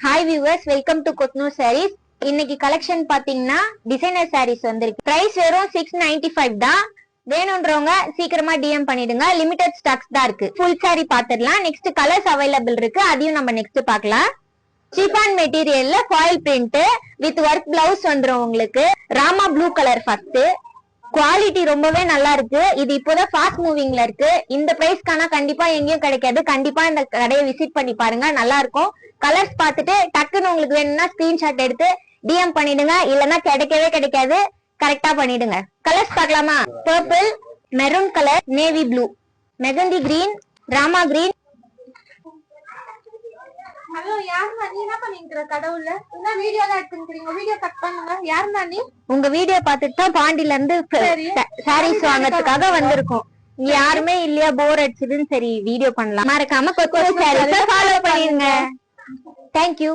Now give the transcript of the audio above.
Hi viewers, welcome to Kothnur saris. இன்னைக்கு collection பாத்தீங்கன்னா designer saris வந்திருக்கு. பிரைஸ் வெறும் 695 தான். வேணும்ன்றவங்க சீக்கிரமா டிஎம் பண்ணிடுங்க. லிமிடெட் ஸ்டாக்ஸ் தான் இருக்கு. ஃபுல் சாரி பாத்துடலாம். நெக்ஸ்ட் கலர்ஸ் அவைலபிள் இருக்கு, அதையும் நம்ம நெக்ஸ்ட் பாக்கலாம். சீப்பான் மெட்டீரியல்ல foil print with work blouse வந்துரும் உங்களுக்கு. Rama blue colour first. Quality ரொம்பவே நல்லா இருக்கு. இது இப்போதான் ஃபாஸ்ட் மூவிங்ல இருக்கு. இந்த பிரைஸ்க்கான கண்டிப்பா எங்கேயும் கிடைக்காது. கண்டிப்பா இந்த கடையை விசிட் பண்ணி பாருங்க, நல்லா இருக்கும். கலர்ஸ் பார்த்துட்டு டக்குன்னு உங்களுக்கு வேணும்னா ஸ்கிரீன்ஷாட் எடுத்து டிஎம் பண்ணிடுங்க, இல்லன்னா கிடைக்கவே கிடைக்காது. கரெக்டா பண்ணிடுங்க. கலர்ஸ் பார்க்கலாமா? Purple, maroon colour, navy blue, mehndi green, Rama green. Hello, யாருன்னா நீ என்ன பண்ணிக்கிற? கடவுள்ல என்ன வீடியோ தான் எடுத்துக்கிறீங்க? வீடியோ கட் பண்ணுங்க. யாருன்னா நீ? உங்க வீடியோ பார்த்துட்டு தான் பாண்டில இருந்து சாரீஸ் வாங்கறதுக்காக வந்திருக்கோம். இங்க யாருமே இல்லையா, போர் அடிச்சதுன்னு சரி வீடியோ பண்ணலாம். மறக்காம கொத்னூர் சாரீஸ் ஃபாலோ பண்ணிருங்க. தேங்க்யூ.